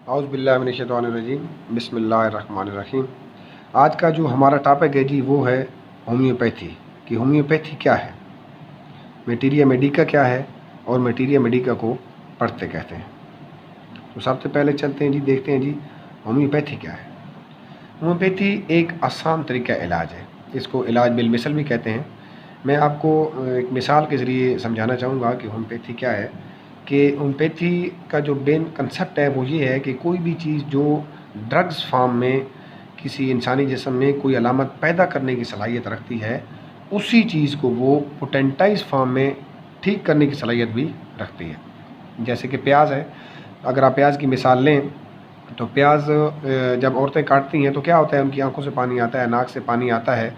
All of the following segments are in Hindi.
औज़ु बिल्लाहि मिनश्शैतानिर्रजीम बिस्मिल्लाहिर्रहमानिर्रहीम। आज का जो हमारा टॉपिक है जी वो है होम्योपैथी कि होम्योपैथी क्या है, मटीरिया मेडिका क्या है और मटीरिया मेडिका को पढ़ते कहते हैं। तो सबसे पहले चलते हैं जी, देखते हैं जी होम्योपैथी क्या है। होम्योपैथी एक आसान तरीका इलाज है, इसको इलाज बिलमिसल भी कहते हैं। मैं आपको एक मिसाल के ज़रिए समझाना चाहूँगा कि होम्योपैथी क्या है। कि होम्योपैथी का जो मेन कंसेप्ट है वो ये है कि कोई भी चीज़ जो ड्रग्स फॉर्म में किसी इंसानी जिस्म में कोई अलामत पैदा करने की सलाहियत रखती है, उसी चीज़ को वो पोटेंटाइज फॉर्म में ठीक करने की सलाहियत भी रखती है। जैसे कि प्याज है, अगर आप प्याज की मिसाल लें तो प्याज जब औरतें काटती हैं तो क्या होता है, उनकी आंखों से पानी आता है, नाक से पानी आता है।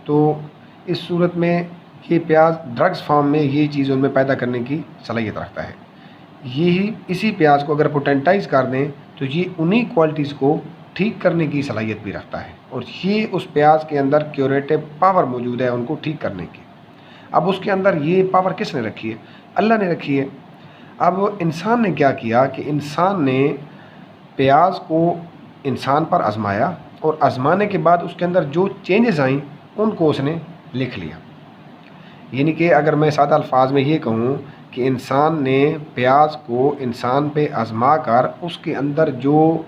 तो इस सूरत में ये प्याज ड्रग्स फॉर्म में ये चीज़ उनमें पैदा करने की सलाहियत रखता है। यही इसी प्याज को अगर पोटेंटाइज कर दें तो ये उन्हीं क्वालिटीज़ को ठीक करने की सलाहियत भी रखता है, और ये उस प्याज के अंदर क्यूरेटिव पावर मौजूद है उनको ठीक करने की। अब उसके अंदर ये पावर किसने रखी है? अल्लाह ने रखी है। अब इंसान ने क्या किया कि इंसान ने प्याज को इंसान पर आजमाया, और आजमाने के बाद उसके अंदर जो चेंजेस आई उनको उसने लिख लिया। यानी कि अगर मैं सादा अल्फाज में ये कहूँ कि इंसान ने प्याज को इंसान पे आजमा कर उसके अंदर जो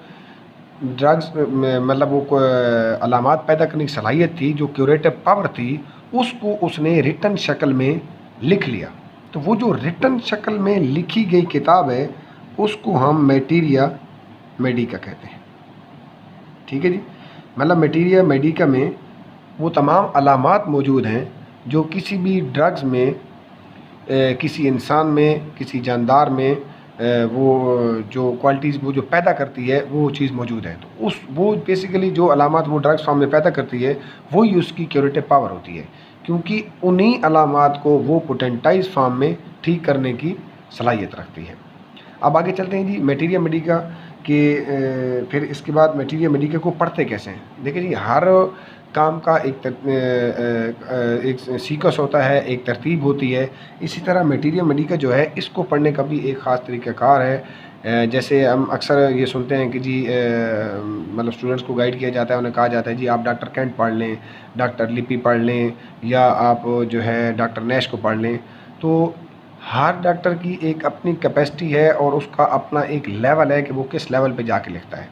ड्रग्स मतलब वो अलामात पैदा करने की सलाहियत थी, जो क्यूरेटिव पावर थी, उसको उसने रिटन शक्ल में लिख लिया। तो वो जो रिटन शक्ल में लिखी गई किताब है उसको हम मटीरिया मेडिका कहते हैं। ठीक है जी, मतलब मटीरिया मेडिका में वो तमाम अलामात मौजूद हैं जो किसी भी ड्रग्स में किसी इंसान में, किसी जानदार में वो जो क्वालिटीज़ वो जो पैदा करती है वो चीज़ मौजूद है। तो वो बेसिकली जो अलामात वो ड्रग्स फॉर्म में पैदा करती है वही उसकी क्यूरेटिव पावर होती है, क्योंकि उन्हीं अलामात को वो पोटेंटाइज फॉर्म में ठीक करने की सलाहियत रखती है। अब आगे चलते हैं जी मटीरिया मेडिका के। फिर इसके बाद मटीरिया मेडिका को पढ़ते कैसे हैं। देखिए जी, हर काम का एक सीक्वेंस होता है, एक तरतीब होती है। इसी तरह मटीरिया मेडिका जो है इसको पढ़ने का भी एक ख़ास तरीक़ाकार है। जैसे हम अक्सर ये सुनते हैं कि जी मतलब स्टूडेंट्स को गाइड किया जाता है, उन्हें कहा जाता है जी आप डॉक्टर कैंट पढ़ लें, डॉक्टर लिपि पढ़ लें, या आप जो है डॉक्टर नैश को पढ़ लें। तो हर डॉक्टर की एक अपनी कैपेसिटी है और उसका अपना एक लेवल है कि वो किस लेवल पे जाके लिखता है।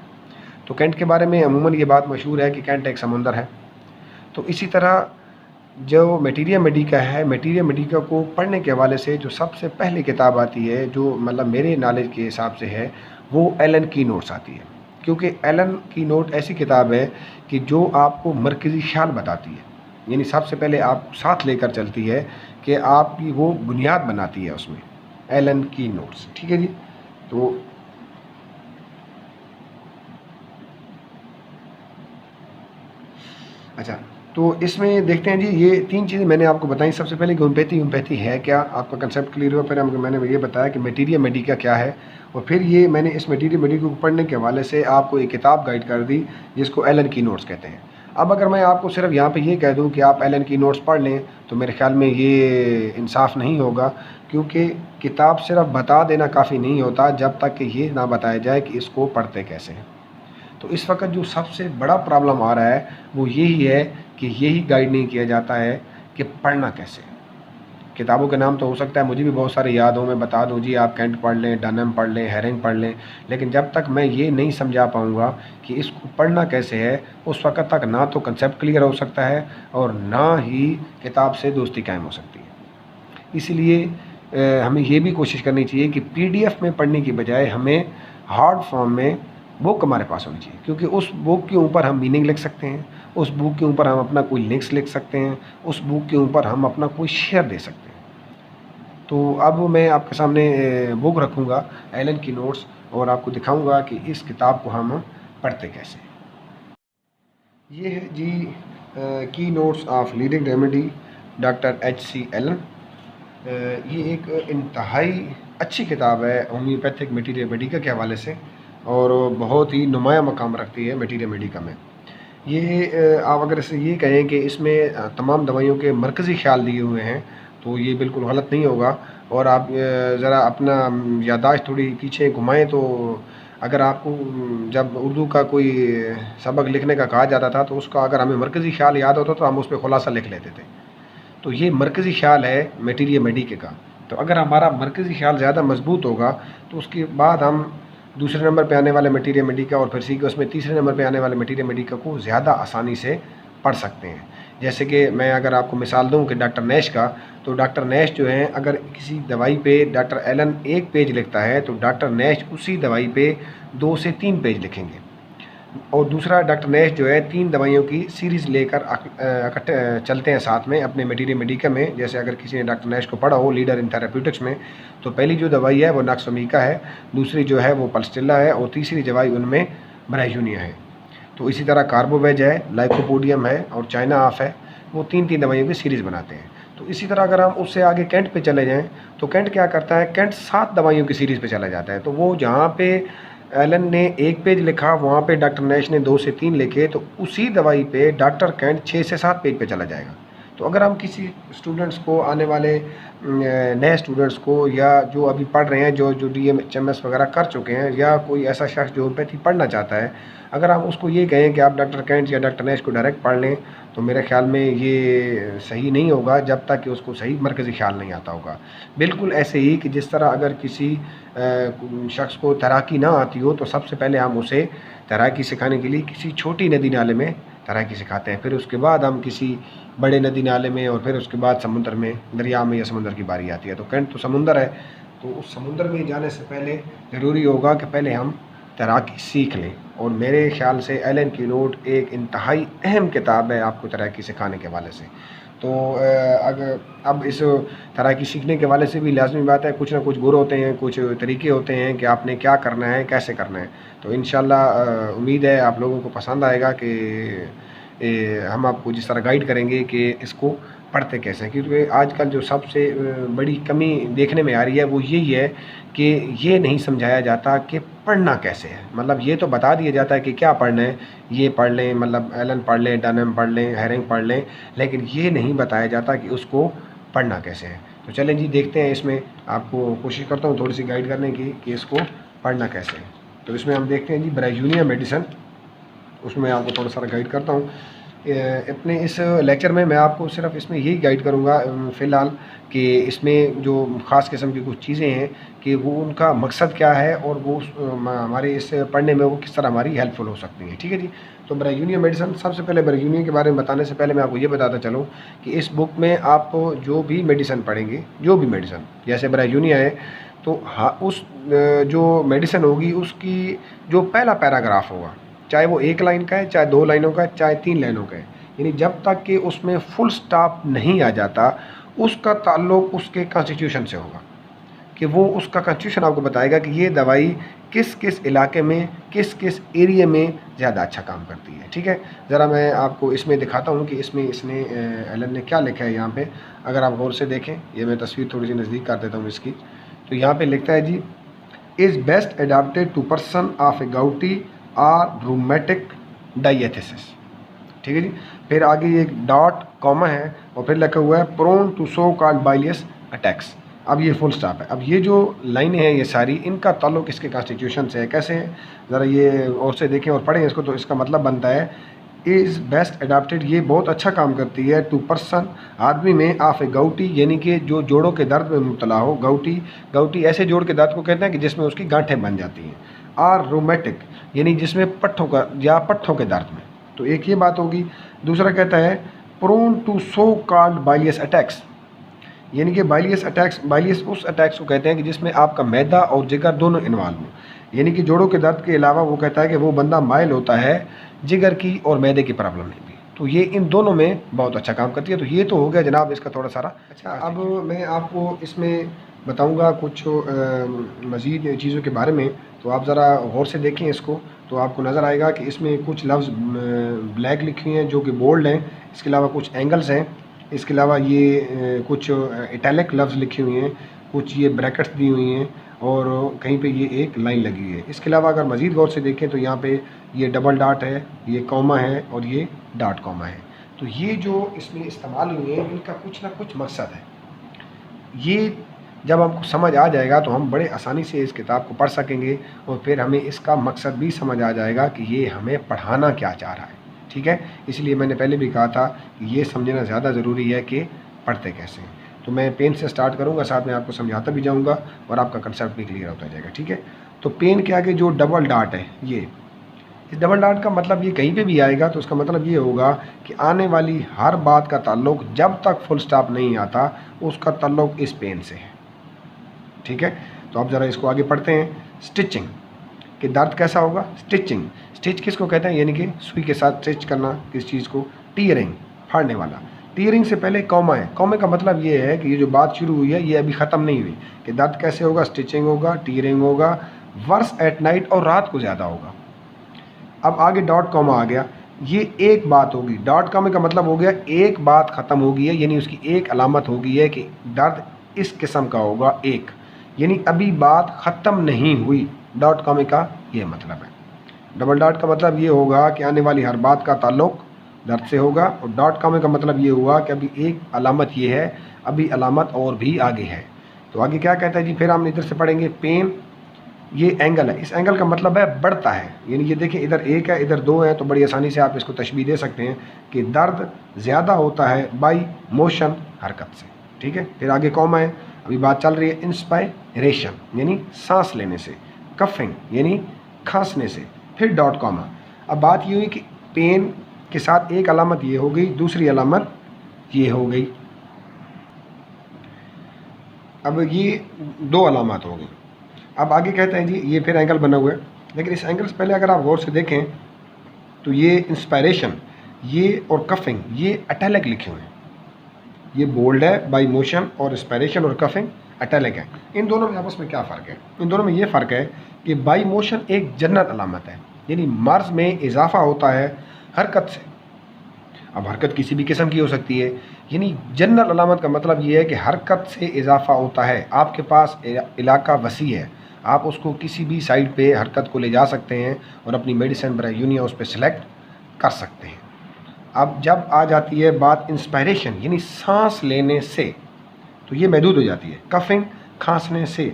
तो कैंट के बारे में अमूमन ये बात मशहूर है कि कैंट एक समुंदर है। तो इसी तरह जो मटीरिया मेडिका है, मटीरिया मेडिका को पढ़ने के हवाले से जो सबसे पहली किताब आती है, जो मतलब मेरे नॉलेज के हिसाब से है, वो एलन की नोट्स आती है। क्योंकि एलन की नोट ऐसी किताब है कि जो आपको मरकज़ी ख्याल बताती है, यानी सबसे पहले आप साथ लेकर चलती है कि आपकी वो बुनियाद बनाती है उसमें, एलन की नोट्स। ठीक है जी। तो अच्छा, तो इसमें देखते हैं जी, ये 3 चीज़ें मैंने आपको बताई। सबसे पहले होम्योपैथी है क्या, आपका कंसेप्ट क्लियर हुआ। फिर मैंने ये बताया कि मटीरिया मेडिका क्या है, और फिर ये मैंने इस मटीरिया मेडिका को पढ़ने के हवाले से आपको एक किताब गाइड कर दी जिसको एलन की नोट्स कहते हैं। अब अगर मैं आपको सिर्फ यहाँ पे ये कह दूँ कि आप एलन की नोट्स पढ़ लें तो मेरे ख्याल में ये इंसाफ नहीं होगा, क्योंकि किताब सिर्फ बता देना काफ़ी नहीं होता जब तक कि ये ना बताया जाए कि इसको पढ़ते कैसे हैं। तो इस वक्त जो सबसे बड़ा प्रॉब्लम आ रहा है वो यही है कि यही गाइड नहीं किया जाता है कि पढ़ना कैसे। किताबों के नाम तो हो सकता है मुझे भी बहुत सारे याद हो, मैं बता दूं जी आप कैंट पढ़ लें, डनहम पढ़ लें, हेरिंग पढ़ लें, लेकिन जब तक मैं ये नहीं समझा पाऊंगा कि इसको पढ़ना कैसे है, उस वक्त तक ना तो कंसेप्ट क्लियर हो सकता है और ना ही किताब से दोस्ती कायम हो सकती है। इसलिए हमें ये भी कोशिश करनी चाहिए कि PDF में पढ़ने की बजाय हमें हार्ड फॉर्म में बुक हमारे पास होनी चाहिए, क्योंकि उस बुक के ऊपर हम मीनिंग लिख सकते हैं, उस बुक के ऊपर हम अपना कोई लिंक्स लिख सकते हैं, उस बुक के ऊपर हम अपना कोई शेयर दे सकते हैं। तो अब मैं आपके सामने बुक रखूँगा एलन की नोट्स, और आपको दिखाऊंगा कि इस किताब को हम पढ़ते कैसे। ये है जी keynotes of leading remedy doctor HC Allen. ये एक इंतहाई अच्छी किताब है होम्योपैथिक मटीरिया मेडिका के हवाले से, और बहुत ही नुमाया मकाम रखती है मटीरिया मेडिका में। ये आप अगर इसे ये कहें कि इसमें तमाम दवाइयों के मरकज़ी ख्याल दिए हुए हैं तो ये बिल्कुल गलत नहीं होगा। और आप ज़रा अपना याददाश्त थोड़ी पीछे घुमाएं तो अगर आपको जब उर्दू का कोई सबक लिखने का कहा जाता था तो उसका अगर हमें मरकज़ी ख़्याल याद होता तो हम उस पर खुलासा लिख लेते थे। तो ये मरकज़ी ख़्याल है मटीरिया मेडिका का। तो अगर हमारा मरकज़ी ख़्याल ज़्यादा मजबूत होगा तो उसके बाद हम दूसरे नंबर पे आने वाले मटीरिया मेडिका और फिर सीखे उसमें तीसरे नंबर पे आने वाले मटीरिया मेडिका को ज़्यादा आसानी से पढ़ सकते हैं। जैसे कि मैं अगर आपको मिसाल दूं कि डॉक्टर नैश का, तो डॉक्टर नैश जो है अगर किसी दवाई पे डॉक्टर एलन 1 पेज लिखता है तो डॉक्टर नैश उसी दवाई पे 2 से 3 पेज लिखेंगे। और दूसरा डॉक्टर नैश जो है 3 दवाइयों की सीरीज़ लेकर इकट्ठे चलते हैं साथ में अपने मटीरिया मेडिका में। जैसे अगर किसी ने डॉक्टर नैश को पढ़ा हो लीडर इन थेराप्यूटिक्स में, तो पहली जो दवाई है वो नक्सोमिका है, दूसरी जो है वो पल्स्टिला है और तीसरी दवाई उनमें ब्राइजूनिया है। तो इसी तरह कार्बोवेज है, लाइकोपोडियम है और चाइना ऑफ है, वो 3 दवाइयों की सीरीज़ बनाते हैं। तो इसी तरह अगर हम उससे आगे कैंट पे चले जाएँ तो कैंट क्या करता है, कैंट 7 दवाइयों की सीरीज़ पे चला जाता है। तो वो जहाँ पे एलन ने 1 पेज लिखा वहाँ पे डॉक्टर नैश ने 2 से 3 लिखे, तो उसी दवाई पे डॉक्टर कैंट 6 से 7 पेज पे चला जाएगा। तो अगर हम किसी स्टूडेंट्स को, आने वाले नए स्टूडेंट्स को, या जो अभी पढ़ रहे हैं, जो DMHMS वगैरह कर चुके हैं, या कोई ऐसा शख्स जो होम्योपैथी पढ़ना चाहता है, अगर हम उसको ये कहें कि आप डॉक्टर कैंट या डॉक्टर नैश को डायरेक्ट पढ़ लें, तो मेरे ख़्याल में ये सही नहीं होगा जब तक कि उसको सही मरकज़ी ख़्याल नहीं आता होगा। बिल्कुल ऐसे ही कि जिस तरह अगर किसी शख्स को तैराकी ना आती हो तो सबसे पहले हम उसे तैराकी सिखाने के लिए किसी छोटी नदी नाले में तैराकी सिखाते हैं, फिर उसके बाद हम किसी बड़े नदी नाले में, और फिर उसके बाद समुद्र में, दरिया में या समुद्र की बारी आती है। तो कैंट तो समुंदर है, तो उस समुद्र में जाने से पहले ज़रूरी होगा कि पहले हम तैराकी सीख लें। और मेरे ख़्याल से एलन की नोट एक इंतहाई अहम किताब है आपको तैराकी सिखाने के वाले से। तो अगर अब इस तैराकी सीखने के वाले से भी लाज़मी बात है, कुछ ना कुछ गुर होते हैं, कुछ तरीके होते हैं कि आपने क्या करना है, कैसे करना है। तो इंशाल्लाह उम्मीद है आप लोगों को पसंद आएगा कि हम आपको जिस तरह गाइड करेंगे कि इसको पढ़ते कैसे हैं। क्योंकि आजकल जो सबसे बड़ी कमी देखने में आ रही है वो यही है कि ये नहीं समझाया जाता कि पढ़ना कैसे है। मतलब ये तो बता दिया जाता है कि क्या पढ़ना है, ये पढ़ लें, मतलब एलन पढ़ लें, डनहम पढ़ लें, हेरिंग पढ़ लें, लेकिन ये नहीं बताया जाता कि उसको पढ़ना कैसे है। तो चलें जी, देखते हैं, इसमें आपको कोशिश करता हूँ थोड़ी सी गाइड करने की कि इसको पढ़ना कैसे है। तो इसमें हम देखते हैं जी ब्राइजूनिया मेडिसिन, उसमें आपको थोड़ा सा गाइड करता हूँ। अपने इस लेक्चर में मैं आपको सिर्फ इसमें यही गाइड करूँगा फ़िलहाल कि इसमें जो ख़ास किस्म की कुछ चीज़ें हैं कि वो उनका मकसद क्या है और वो हमारे इस पढ़ने में वो किस तरह हमारी हेल्पफुल हो सकती हैं। ठीक है जी। तो ब्राइजूनिया मेडिसिन, सबसे पहले ब्राइजूनिया के बारे में बताने से पहले मैं आपको ये बताता चलूँ कि इस बुक में आप जो भी मेडिसिन पढ़ेंगे, जो भी मेडिसिन, जैसे ब्राइजूनिया है तो हाँ, उस जो मेडिसिन होगी उसकी जो पहला पैराग्राफ होगा, चाहे वो 1 लाइन का है, चाहे 2 लाइनों का है, चाहे 3 लाइनों का है, यानी जब तक कि उसमें फुल स्टॉप नहीं आ जाता, उसका ताल्लुक़ उसके कॉन्स्टिट्यूशन से होगा कि वो उसका कॉन्स्टिट्यूशन आपको बताएगा कि ये दवाई किस किस इलाके में, किस किस एरिया में ज़्यादा अच्छा काम करती है। ठीक है, ज़रा मैं आपको इसमें दिखाता हूँ कि इसमें इसने एलन ने क्या लिखा है यहाँ पे। अगर आप गौर से देखें, ये मैं तस्वीर थोड़ी सी नज़दीक कर देता हूँ इसकी, तो यहाँ पे लिखता है जी, is best adapted to person of a gouty और रूमेटिक डायथिसिस। ठीक है जी। फिर आगे एक डॉट कॉमा है और फिर लिखा हुआ है prone to so called bilious attacks. अब ये फुल स्टॉप है। अब ये जो लाइनें हैं ये सारी, इनका ताल्लुक़ इसके कॉन्स्टिट्यूशन से है। कैसे है, ज़रा ये और से देखें और पढ़ें इसको। तो इसका मतलब बनता है इज़ बेस्ट एडाप्टेड, ये बहुत अच्छा काम करती है टू पर्सन, आदमी में, ऑफ ए गाउटी, यानी कि जो जोड़ों के दर्द में मुब्तला हो। गाउटी ऐसे जोड़ के दर्द को कहते हैं कि जिसमें उसकी गांठें बन जाती हैं। और रोमेटिक, यानी जिसमें पट्ठों के दर्द में। तो एक ये बात होगी। दूसरा कहता है prone to so called bilious attacks, यानी कि बाइलियस उस अटैक्स को कहते हैं कि जिसमें आपका मैदा और जिगर दोनों इन्वॉल्व हो। यानी कि जोड़ों के दर्द के अलावा वो कहता है कि वो बंदा माइल होता है जिगर की और मैदे की प्रॉब्लम में भी। तो ये इन दोनों में बहुत अच्छा काम करती है। तो ये तो हो गया जनाब इसका थोड़ा सारा। अच्छा, अब मैं आपको इसमें बताऊंगा कुछ मज़ीद चीज़ों के बारे में। तो आप ज़रा गौर से देखें इसको, तो आपको नज़र आएगा कि इसमें कुछ लफ्ज़ ब्लैक लिखे हुए हैं जो कि बोल्ड हैं। इसके अलावा कुछ एंगल्स हैं। इसके अलावा ये कुछ इटैलिक लफ्ज़ लिखे हुए हैं, कुछ ये ब्रैकेट्स दी हुई हैं और कहीं पे ये एक लाइन लगी हुई है। इसके अलावा अगर मज़ीद गौर से देखें तो यहाँ पे ये डबल डॉट है, ये कॉमा है और ये डॉट कॉमा है। तो ये जो इसमें इस्तेमाल हुए हैं इनका कुछ ना कुछ मकसद है। ये जब हमको समझ आ जाएगा तो हम बड़े आसानी से इस किताब को पढ़ सकेंगे और फिर हमें इसका मकसद भी समझ आ जाएगा कि ये हमें पढ़ाना क्या चाह रहा है। ठीक है, इसलिए मैंने पहले भी कहा था कि ये समझना ज़्यादा ज़रूरी है कि पढ़ते कैसे हैं। तो मैं पेन से स्टार्ट करूँगा, साथ में आपको समझाता भी जाऊँगा और आपका कंसेप्ट भी क्लियर होता जाएगा। ठीक है, तो पेन के आगे जो डबल डॉट है, ये इस डबल डॉट का मतलब ये कहीं पे भी आएगा तो उसका मतलब ये होगा कि आने वाली हर बात का ताल्लुक जब तक फुल स्टॉप नहीं आता उसका ताल्लुक इस पेन से है। ठीक है, तो अब ज़रा इसको आगे पढ़ते हैं। स्टिचिंग कि दर्द कैसा होगा। स्टिचिंग, स्टिच किसको कहते हैं, यानी कि सुई के साथ स्टिच करना किस चीज़ को। टीयरिंग, फाड़ने वाला। टीयरिंग से पहले कॉमा है। कॉमे का मतलब ये है कि ये जो बात शुरू हुई है ये अभी ख़त्म नहीं हुई, कि दर्द कैसे होगा। स्टिचिंग होगा, टीयरिंग होगा, वर्स एट नाइट और रात को ज़्यादा होगा। अब आगे डॉट कॉमा आ गया, ये एक बात होगी। डॉट कॉमा का मतलब हो गया एक बात ख़त्म हो गई है, यानी उसकी एक अलामत हो गई है कि दर्द इस किस्म का होगा, एक, यानी अभी बात ख़त्म नहीं हुई। डॉट कॉमा का ये मतलब है। डबल डॉट का मतलब ये होगा कि आने वाली हर बात का ताल्लुक दर्द से होगा, और डॉट कॉमा का मतलब ये हुआ कि अभी एक अलामत ये है, अभी अलामत और भी आगे है। तो आगे क्या कहता है जी, फिर हम इधर से पढ़ेंगे। पेन, ये एंगल है, इस एंगल का मतलब है बढ़ता है, यानी ये देखिए इधर एक है इधर दो है, तो बड़ी आसानी से आप इसको तशबीह दे सकते हैं कि दर्द ज़्यादा होता है बाई मोशन, हरकत से। ठीक है, फिर आगे कॉमा है, अभी बात चल रही है। इंस्पायरेशन यानी सांस लेने से, कफिंग यानी खांसने से, फिर डॉट कॉमा। अब बात ये हुई कि पेन के साथ एक अलामत ये हो गई, दूसरी अलामत ये हो गई, अब ये दो अलामत हो गई। अब आगे कहते हैं जी ये फिर एंगल बना हुआ है, लेकिन इस एंगल से पहले अगर आप गौर से देखें तो ये इंस्पायरेशन ये और कफिंग ये इटैलिक लिखे हुए हैं। ये बोल्ड है बाई मोशन, और इंस्पायरेशन और कफिंग इटैलिक है। इन दोनों में आपस में क्या फ़र्क है? इन दोनों में ये फ़र्क है कि बाई मोशन एक जनरल अलामत है, यानी मर्ज में इजाफा होता है हरकत से। अब हरकत किसी भी किस्म की हो सकती है, यानी जनरल अलामत का मतलब ये है कि हरकत से इजाफा होता है। आपके पास इलाका वसी है, आप उसको किसी भी साइड पे हरकत को ले जा सकते हैं और अपनी मेडिसिन बरा यूनिया उस पर सेलेक्ट कर सकते हैं। अब जब आ जाती है बात इंस्पायरेशन यानी सांस लेने से, तो ये महदूद हो जाती है। कफिंग खांसने से।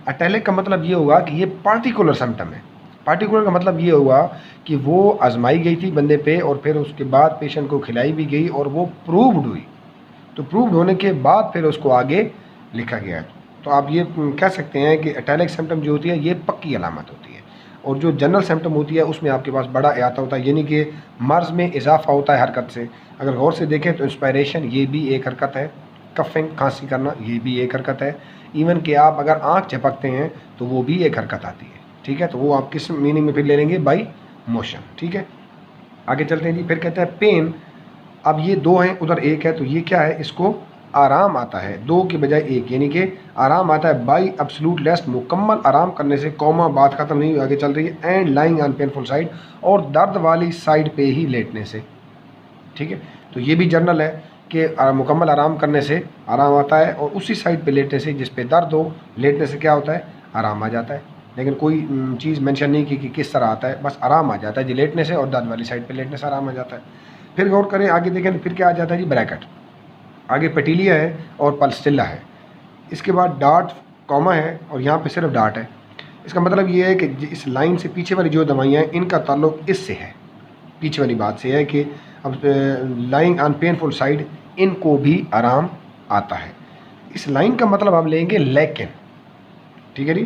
इटैलिक का मतलब ये होगा कि ये पार्टिकुलर सिम्टम है। पार्टिकुलर का मतलब ये हुआ कि वो आजमाई गई थी बंदे पे और फिर उसके बाद पेशेंट को खिलाई भी गई और वो प्रूव्ड हुई, तो प्रूव्ड होने के बाद फिर उसको आगे लिखा गया। तो आप ये कह सकते हैं कि इटैलिक सिम्टम जो होती है ये पक्की अलामत होती है, और जो जनरल सिम्टम होती है उसमें आपके पास बड़ा अहाता होता है, यानी कि मर्ज में इजाफा होता है हरकत से। अगर गौर से देखें तो इंस्पायरेशन ये भी एक हरकत है, कफिंग खांसी करना ये भी एक हरकत है, इवन कि आप अगर आँख झपकते हैं तो वो भी एक हरकत आती है। ठीक है, तो वो आप किस मीनिंग में फिर ले लेंगे, बाई मोशन। ठीक है, आगे चलते हैं जी। फिर कहते हैं पेन, अब ये दो हैं उधर एक है, तो ये क्या है, इसको आराम आता है, दो की बजाय एक, यानी कि आराम आता है बाई एब्सोल्यूट रेस्ट, मुकम्मल आराम करने से, कॉमा बात खत्म नहीं हुई, आगे चल रही है। And lying on painful side, और दर्द वाली साइड पे ही लेटने से। ठीक है, तो ये भी जनरल है कि मुकम्मल आराम करने से आराम आता है, और उसी साइड पे लेटने से जिस पे दर्द हो, लेटने से क्या होता है, आराम आ जाता है। लेकिन कोई चीज़ मेंशन नहीं की कि किस तरह आता है, बस आराम आ जाता है जी लेटने से, और दर्द वाली साइड पे लेटने से आराम आ जाता है। फिर गौर करें आगे देखें तो फिर क्या आ जाता है जी, ब्रैकेट। आगे पेटिलिया है और पल्स्टिला है, इसके बाद डॉट कॉमा है और यहाँ पे सिर्फ डॉट है। इसका मतलब ये है कि इस लाइन से पीछे वाली जो दवाइयाँ हैं इनका ताल्लुक इससे है, पीछे वाली बात से है कि अब लाइंग ऑन पेनफुल साइड इनको भी आराम आता है। इस लाइन का मतलब हम लेंगे लेकिन। ठीक है जी,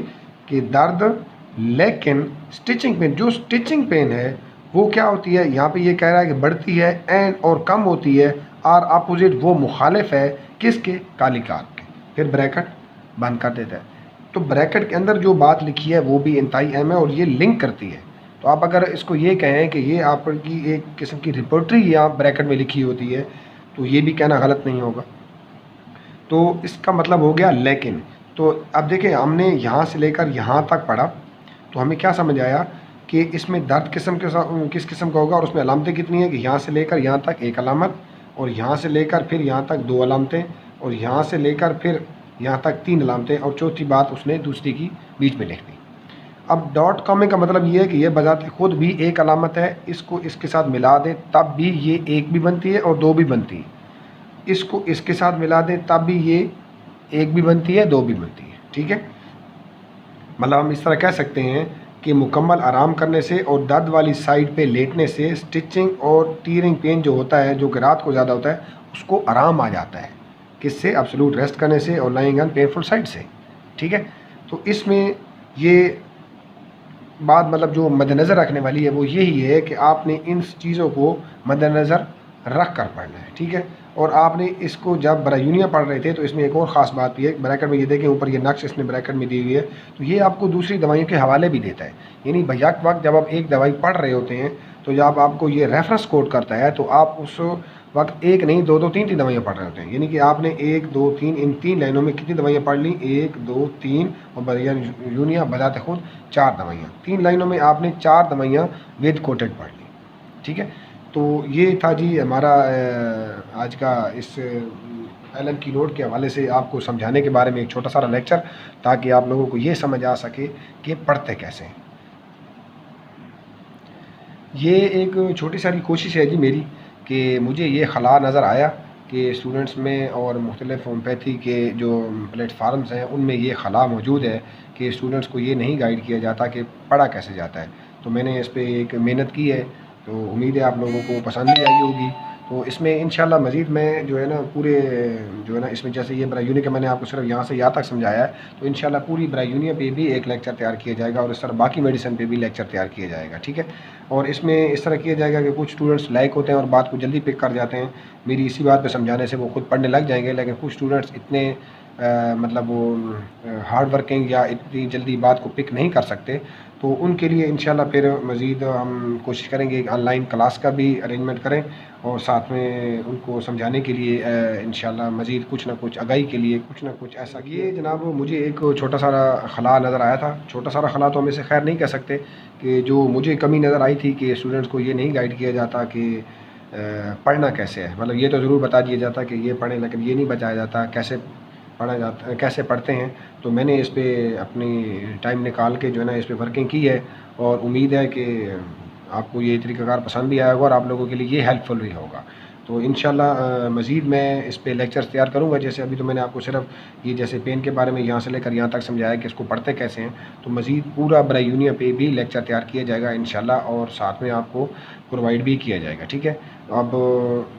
कि दर्द लेकिन स्टिचिंग पेन, जो स्टिचिंग पेन है वो क्या होती है, यहाँ पे ये कह रहा है कि बढ़ती है, एंड और कम होती है, और अपोजिट वो मुखालिफ है किसके, कालिकात के। फिर ब्रैकेट बंद कर देता है। तो ब्रैकेट के अंदर जो बात लिखी है वो भी इंतहाई अहम है और ये लिंक करती है। तो आप अगर इसको ये कहें कि ये आपकी एक किस्म की रिपोर्टरी यहाँ ब्रैकेट में लिखी होती है, तो ये भी कहना गलत नहीं होगा। तो इसका मतलब हो गया लेकिन। तो अब देखें हमने यहाँ से लेकर यहाँ तक पढ़ा, तो हमें क्या समझ आया कि इसमें दर्द किस्म के साथ किस किस्म का होगा, और उसमें अलामतें कितनी हैं कि यहाँ से लेकर यहाँ तक एक अलामत, और यहाँ से लेकर फिर यहाँ तक दो अलामतें, और यहाँ से लेकर फिर यहाँ तक तीन अलामतें, और चौथी बात उसने दूसरी की बीच में लिख दी। अब डॉट कॉमे का मतलब ये है कि ये बजाते खुद भी एक अलामत है, इसको इसके साथ मिला दें तब भी ये एक भी बनती है और दो भी बनती है, इसको इसके साथ मिला दें तब भी ये एक भी बनती है, दो भी बनती है, ठीक है। मतलब हम इस तरह कह सकते हैं कि मुकम्मल आराम करने से और दर्द वाली साइड पे लेटने से स्टिचिंग और टीयरिंग पेन जो होता है, जो कि रात को ज़्यादा होता है, उसको आराम आ जाता है। किससे? एब्सोल्यूट रेस्ट करने से और लाइंग ऑन पेनफुल साइड से, ठीक है। तो इसमें ये बात मतलब जो मद्देनज़र रखने वाली है वो यही है कि आपने इन चीज़ों को मद्देनज़र रख कर पढ़ना है, ठीक है। और आपने इसको जब ब्रायूनिया पढ़ रहे थे तो इसमें एक और ख़ास बात भी है, ब्रैकेट में ये देखें ऊपर ये नक्श इसने ब्रैकेट में दी हुई है, तो ये आपको दूसरी दवाइयों के हवाले भी देता है। यानी बैक वक्त जब आप एक दवाई पढ़ रहे होते हैं तो जब आपको ये रेफरेंस कोड करता है तो आप उस वक्त एक नहीं दो दो तीन तीन दवाइयाँ पढ़ रहे होते हैं। यानी कि आपने 1 2 3 इन 3 लाइनों में कितनी दवाइयाँ पढ़ ली? 1 2 3 और ब्रायूनिया बजाते खुद 4 दवाइयाँ। 3 लाइनों में आपने 4 दवाइयाँ विद कोटेड पढ़ ली, ठीक है। तो ये था जी हमारा आज का इस एलन की नोट के हवाले से आपको समझाने के बारे में एक छोटा सा लेक्चर, ताकि आप लोगों को ये समझ आ सके कि पढ़ते कैसे हैं। ये एक छोटी सारी कोशिश है जी मेरी कि मुझे ये खला नज़र आया कि स्टूडेंट्स में और मुख्तलिफ होम्योपैथी के जो प्लेटफार्म्स हैं उनमें ये खला मौजूद है कि स्टूडेंट्स को ये नहीं गाइड किया जाता कि पढ़ा कैसे जाता है। तो मैंने इस पर एक मेहनत की है, तो उम्मीद है आप लोगों को पसंद भी आई होगी। तो इसमें इंशाल्लाह मज़ीद मैं जो है ना पूरे जो है ना इसमें जैसे ये ब्रायूनिया का मैंने आपको सिर्फ यहाँ से यहाँ तक समझाया है, तो इंशाल्लाह पूरी ब्रायूनिया पे भी एक लेक्चर तैयार किया जाएगा और इस तरह बाकी मेडिसिन पे भी लेक्चर तैयार किया जाएगा, ठीक है। और इसमें इस तरह किया जाएगा कि कुछ स्टूडेंट्स लाइक होते हैं और बात को जल्दी पिक कर जाते हैं। मेरी इसी बात पर समझाने से वो खुद पढ़ने लग जाएंगे, लेकिन कुछ स्टूडेंट्स इतने मतलब वो हार्ड वर्किंग या इतनी जल्दी बात को पिक नहीं कर सकते, तो उनके लिए इंशाल्लाह फिर मज़ीद हम कोशिश करेंगे ऑनलाइन क्लास का भी अरेंजमेंट करें और साथ में उनको समझाने के लिए इंशाल्लाह मज़ीद कुछ ना कुछ आगाही के लिए कुछ ना कुछ ऐसा। ये जनाब मुझे एक छोटा सारा खला नज़र आया था। छोटा सारा खला तो हम इसे खैर नहीं कह सकते, कि जो मुझे कमी नज़र आई थी कि स्टूडेंट्स को ये नहीं गाइड किया जाता कि पढ़ना कैसे है। मतलब ये तो ज़रूर बता दिया जाता कि ये पढ़ें, लेकिन ये नहीं बताया जाता कैसे पढ़ा जाता, कैसे पढ़ते हैं। तो मैंने इस पर अपनी टाइम निकाल के जो है ना इस पर वर्किंग की है और उम्मीद है कि आपको ये तरीक़ाकार पसंद भी आएगा और आप लोगों के लिए ये हेल्पफुल भी होगा। तो इंशाल्लाह मज़ीद मैं इस पे लेक्चर्स तैयार करूँगा। जैसे अभी तो मैंने आपको सिर्फ ये जैसे पेन के बारे में यहाँ से लेकर यहाँ तक समझाया कि इसको पढ़ते कैसे हैं, तो मज़ीद पूरा ब्रायूनिया पे भी लेक्चर तैयार किया जाएगा इंशाल्लाह और साथ में आपको प्रोवाइड भी किया जाएगा, ठीक है। अब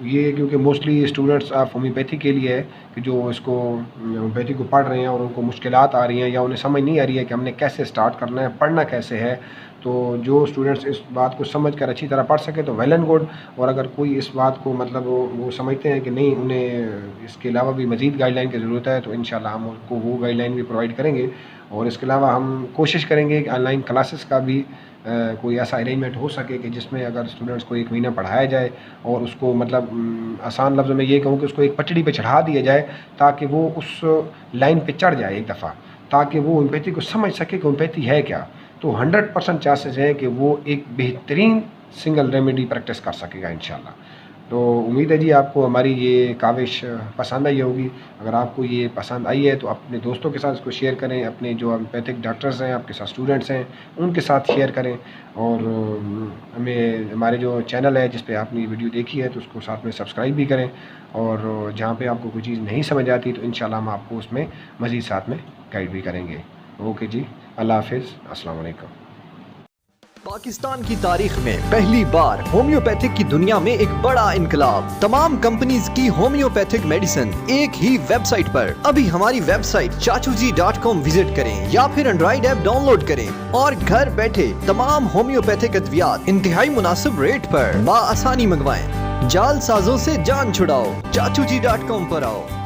ये क्योंकि मोस्टली स्टूडेंट्स ऑफ होम्योपैथी के लिए है कि जो इसको होम्योपैथी को पढ़ रहे हैं और उनको मुश्किलात आ रही हैं या उन्हें समझ नहीं आ रही है कि हमने कैसे स्टार्ट करना है, पढ़ना कैसे है। तो जो स्टूडेंट्स इस बात को समझ कर अच्छी तरह पढ़ सके तो वेल एंड गुड, और अगर कोई इस बात को मतलब वो समझते हैं कि नहीं उन्हें इसके अलावा भी मज़ीद गाइडलाइन की ज़रूरत है, तो इंशाल्लाह हम उनको वो गाइडलाइन भी प्रोवाइड करेंगे। और इसके अलावा हम कोशिश करेंगे कि ऑनलाइन क्लासेस का भी कोई ऐसा अरेंजमेंट हो सके कि जिसमें अगर स्टूडेंट्स को 1 महीना पढ़ाया जाए और उसको मतलब आसान लफ्ज़ों में ये कहूँ कि उसको एक पटड़ी पे चढ़ा दिया जाए ताकि वो उस लाइन पे चढ़ जाए एक दफ़ा, ताकि वो होम्योपैथी को समझ सके कि होम्योपैथी है क्या। तो 100% चांसेस है कि वो एक बेहतरीन सिंगल रेमेडी प्रैक्टिस कर सकेगा इंशाल्लाह। तो उम्मीद है जी आपको हमारी ये काविश पसंद आई होगी। अगर आपको ये पसंद आई है तो अपने दोस्तों के साथ इसको शेयर करें, अपने जो होम्योपैथिक डॉक्टर्स हैं आपके साथ स्टूडेंट्स हैं उनके साथ शेयर करें, और हमें हमारे जो चैनल है जिस पे आपने ये वीडियो देखी है तो उसको साथ में सब्सक्राइब भी करें, और जहाँ पे आपको कोई चीज़ नहीं समझ आती तो इंशाल्लाह हम आपको उसमें मज़ीद साथ में गाइड भी करेंगे। ओके जी, अल्लाह हाफिज़, अस्सलाम वालेकुम। पाकिस्तान की तारीख में पहली बार होम्योपैथिक की दुनिया में एक बड़ा इनकलाब। तमाम कंपनीज की होम्योपैथिक मेडिसिन एक ही वेबसाइट पर। अभी हमारी वेबसाइट chachuji.com विजिट करें या फिर एंड्रॉइड ऐप डाउनलोड करें और घर बैठे तमाम होम्योपैथिक अद्वियात इंतहाई मुनासिब रेट पर बआसानी मंगवाएं। जालसाजों से जान छुड़ाओ, chachuji.com पर आओ।